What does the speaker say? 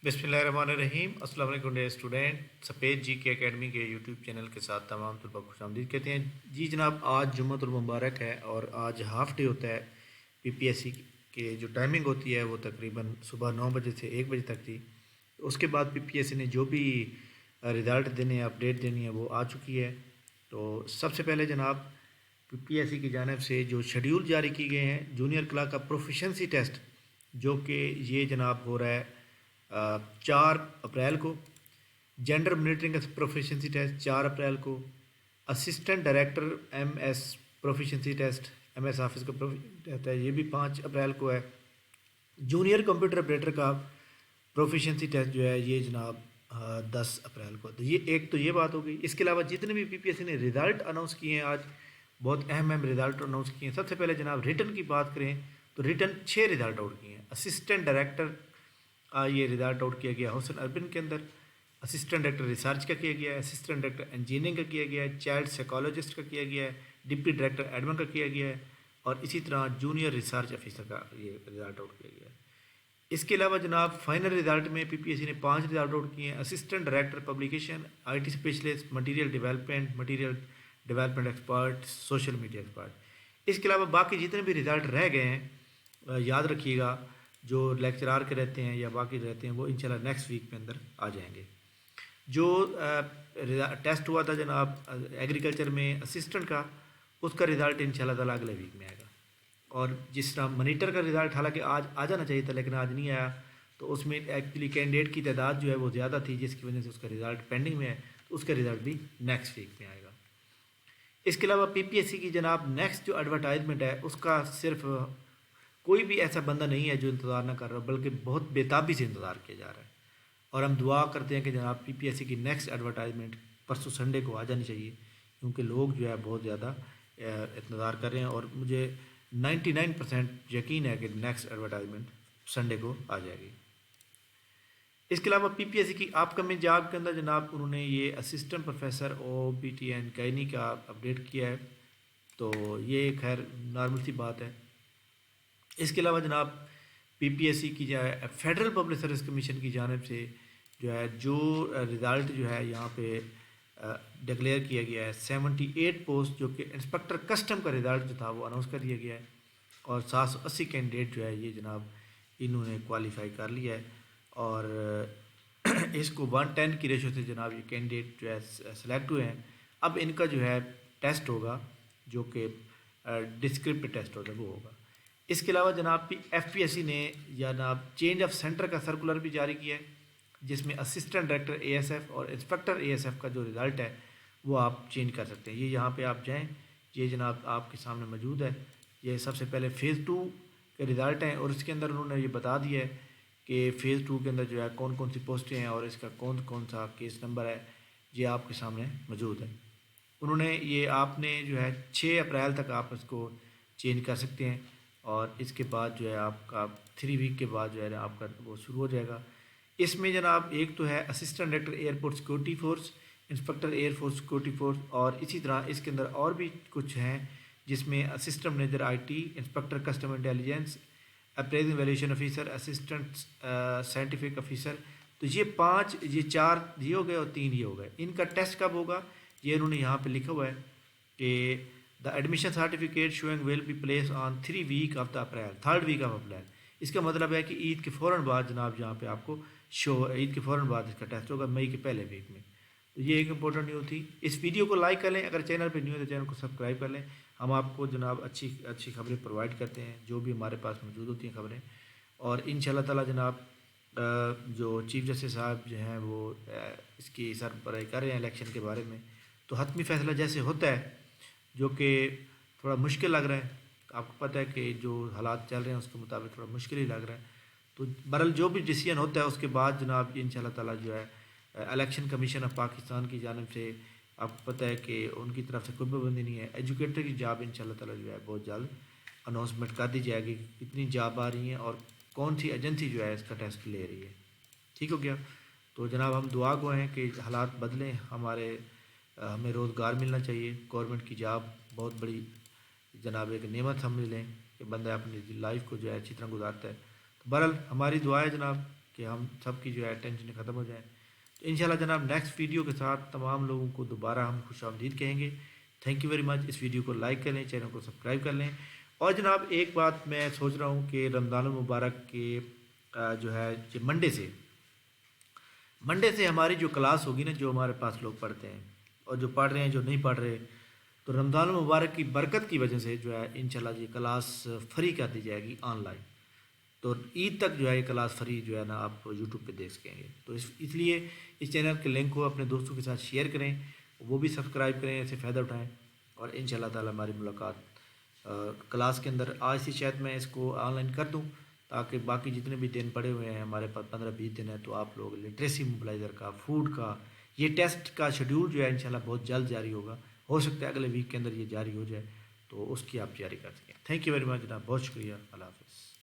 बिस्मिल्लाहिर्रहमानिर्रहीम। अस्सलाम वालेकुम डियर स्टूडेंट। सफ़ेद जी के एकेडमी के यूट्यूब चैनल के साथ तमाम तलबा को खुशामदीद कहते हैं। जी जनाब, आज जुम्मतुल मुबारक है और आज हाफ़ डे होता है। पीपीएससी के जो टाइमिंग होती है वो तकरीबन सुबह 9 बजे से 1 बजे तक थी। उसके बाद पीपीएससी ने जो भी रिज़ल्ट देने हैं, अपडेट देनी है, वो आ चुकी है। तो सबसे पहले जनाब, पीपीएससी की जानिब से जो शेड्यूल जारी किए गए हैं, जूनियर क्लर्क का प्रोफिशेंसी टेस्ट, जो कि ये जनाब हो रहा है 4 अप्रैल को। Gender monitoring proficiency test 4 April को। Assistant director MS proficiency test, MS office का टेस्ट है, ये भी 5 अप्रैल को है। जूनियर कंप्यूटर ऑपरेटर का प्रोफिशेंसी टेस्ट जो है ये जनाब 10 अप्रैल को। तो ये एक तो ये बात हो गई। इसके अलावा जितने भी पीपीएससी ने रिज़ल्ट अनाउंस किए हैं, आज बहुत अहम रिज़ल्ट अनाउंस किए हैं। सबसे पहले जनाब रिटर्न की बात करें तो रिटर्न 6 रिज़ल्ट आउट किए हैं। असिस्टेंट डायरेक्टर ये रिज़ल्ट आउट किया गया हुसैन अर्बन के अंदर। असिस्टेंट डायरेक्टर रिसर्च का किया गया है। असिस्टेंट डायरेक्टर इंजीनियरिंग का किया गया है। चाइल्ड साइकोलॉजिस्ट का किया गया है। डिप्टी डायरेक्टर एडमिन का किया गया है। और इसी तरह जूनियर रिसर्च ऑफिसर का ये रिज़ल्ट आउट किया गया है। इसके अलावा जनाब फाइनल रिज़ल्ट में पीपीएससी ने 5 रिज़ल्ट आउट किए हैं। Assistant director publication, IT specialist, material development expert, social media expert. इसके अलावा बाकी जितने भी रिज़ल्ट रह गए हैं, याद रखिएगा, जो लेक्चरार के रहते हैं या बाकी रहते हैं वो इंशाल्लाह नेक्स्ट वीक के अंदर आ जाएंगे। जो टेस्ट हुआ था जनाब एग्रीकल्चर में असिस्टेंट का, उसका रिज़ल्ट इंशाल्लाह ताला अगले वीक में आएगा। और जिस तरह मॉनिटर का रिज़ल्ट हालांकि आज आ जाना चाहिए था लेकिन आज नहीं आया, तो उसमें एक्चुअली कैंडिडेट की तादाद जो है वो ज़्यादा थी, जिसकी वजह से उसका रिज़ल्ट पेंडिंग में है। तो उसका रिज़ल्ट भी नेक्स्ट वीक में आएगा। इसके अलावा पीपीएससी की जनाब नेक्स्ट जो एडवर्टाइजमेंट है, उसका सिर्फ कोई भी ऐसा बंदा नहीं है जो इंतज़ार ना कर रहा, बल्कि बहुत बेताबी से इंतज़ार किया जा रहा है। और हम दुआ करते हैं कि जनाब पीपीएससी की नेक्स्ट एडवर्टाइजमेंट परसों संडे को आ जानी चाहिए, क्योंकि लोग जो है बहुत ज़्यादा इंतज़ार कर रहे हैं। और मुझे 99% यकीन है कि नेक्स्ट एडवर्टाइजमेंट संडे को आ जाएगी। इसके अलावा पीपीएससी की अपकमिंग जॉब के अंदर जनाब उन्होंने ये असिस्टेंट प्रोफेसर OBTN कैनी का अपडेट किया है। तो ये खैर नॉर्मल सी बात है। इसके अलावा जनाब पीपीएससी की जो है फेडरल पब्लिक सर्विस कमीशन की जानिब से जो रिज़ल्ट जो है यहाँ पे डिक्लेयर किया गया है, 78 पोस्ट, जो कि इंस्पेक्टर कस्टम का रिज़ल्ट जो था वो अनाउंस कर दिया गया है। और 780 कैंडिडेट जो है ये जनाब इन्होंने क्वालिफाई कर लिया है। और इसको 110 की रेशो से जनाब ये कैंडिडेट जो है सेलेक्ट हुए हैं। अब इनका जो है टेस्ट होगा, जो कि डिस्क्रिप्टिव टेस्ट होगा, वो होगा। इसके अलावा जनाब एफपीएससी ने जनाब चेंज ऑफ सेंटर का सर्कुलर भी जारी किया है, जिसमें असिस्टेंट डायरेक्टर एएसएफ और इंस्पेक्टर एएसएफ का जो रिज़ल्ट है वो आप चेंज कर सकते हैं। ये यहाँ पे आप जाएं, ये जनाब आपके सामने मौजूद है। ये सबसे पहले फ़ेज़ 2 के रिज़ल्ट हैं और इसके अंदर उन्होंने ये बता दिया है कि फ़ेज़ 2 के अंदर जो है कौन कौन सी पोस्टें हैं और इसका कौन कौन सा केस नंबर है, ये आपके सामने मौजूद है। उन्होंने ये आपने जो है 6 अप्रैल तक आप इसको चेंज कर सकते हैं। और इसके बाद जो है आपका 3 वीक के बाद जो है आपका वो शुरू हो जाएगा। इसमें जनाब एक तो है assistant director airport security force, inspector air force security force, और इसी तरह इसके अंदर और भी कुछ हैं, जिसमें assistant manager IT, inspector customer intelligence, appraisal valuation officer, assistant scientific officer. तो ये 5, ये 4 ये हो गए और 3 ये हो गए। इनका टेस्ट कब होगा ये उन्होंने यहाँ पे लिखा हुआ है कि the admission certificate showing will be place on 3 week of the April, 3rd week of April. इसका मतलब है कि ईद के फ़ौरन बाद जनाब यहाँ पे आपको ईद के फ़ौरन बाद इसका टेस्ट होगा, मई के पहले वीक में। तो ये एक इंपॉर्टेंट न्यूज़ थी। इस वीडियो को लाइक कर लें, अगर चैनल पे न्यू है तो चैनल को सब्सक्राइब कर लें। हम आपको जनाब अच्छी अच्छी खबरें प्रोवाइड करते हैं, जो भी हमारे पास मौजूद होती हैं खबरें। और इंशाल्लाह ताला जनाब जो चीफ जस्टिस साहब जो हैं वो इसकी सरबराही कर रहे हैं इलेक्शन के बारे में। तो हतमी फ़ैसला जैसे होता है, जो कि थोड़ा मुश्किल लग रहा है, आपको पता है कि जो हालात चल रहे हैं उसके मुताबिक थोड़ा मुश्किल ही लग रहा है। तो बहरहाल जो भी डिसीजन होता है उसके बाद जनाब इंशाल्लाह ताला जो है इलेक्शन कमीशन ऑफ पाकिस्तान की जानिब से आपको पता है कि उनकी तरफ से कोई पाबंदी नहीं है। एजुकेटर की जॉब इंशाल्लाह ताला जो है बहुत जल्द अनाउंसमेंट कर दी जाएगी कि कितनी जॉब आ रही हैं और कौन सी एजेंसी जो है इसका टेस्ट ले रही है। ठीक हो गया। तो जनाब हम दुआ गो हैं कि हालात बदलें, हमें रोज़गार मिलना चाहिए। गवर्नमेंट की जॉब बहुत बड़ी जनाब एक नेमत समझ लें कि बंदा अपनी लाइफ को जो है अच्छी तरह गुजारता है। तो बहरहाल हमारी दुआ है जनाब کہ ہم سب کی جو ہے ٹینشنیں ختم ہو جائیں. تو انشاءاللہ جناب نیکسٹ ویڈیو کے ساتھ تمام لوگوں کو دوبارہ ہم خوش آمدید کہیں گے. Thank you very much. اس ویڈیو کو لائک کر لیں, چینل کو سبسکرائب کر لیں. اور جناب ایک بات میں سوچ رہا ہوں کہ رمضان المبارک کے جو ہے منڈے سے ہماری جو کلاس ہوگی نا, جو ہمارے پاس لوگ پڑھتے ہیں اور جو پڑھ رہے ہیں جو نہیں پڑھ رہے, تو رمضان المبارک کی برکت کی وجہ سے جو ہے انشاءاللہ یہ کلاس فری کر دی جائے گی آن لائن. تو عید تک جو ہے یہ کلاس فری جو ہے نا آپ یوٹیوب پہ دیکھ سکیں گے. تو اس لیے اس چینل کے لنک کو اپنے دوستوں کے ساتھ شیئر کریں, وہ بھی سبسکرائب کریں, اسے فائدہ اٹھائیں. اور انشاءاللہ تعالی ہماری ملاقات کلاس کے اندر آج سے شاید میں اس کو آن لائن کر دوں, تاکہ باقی جتنے بھی دن پڑے ہوئے ہیں ہمارے پاس 15-20 دن ہے, تو آپ لوگ لٹریسی موبلائزر کا, فوڈ کا, یہ ٹیسٹ کا شیڈیول جو ہے انشاءاللہ بہت جلد جاری ہوگا. ہو سکتا ہے اگلے ویک کے اندر یہ جاری ہو جائے, تو اس کی آپ تیاری کر سکیں. تھینک یو ویری مچ جناب, بہت شکریہ. اللہ حافظ.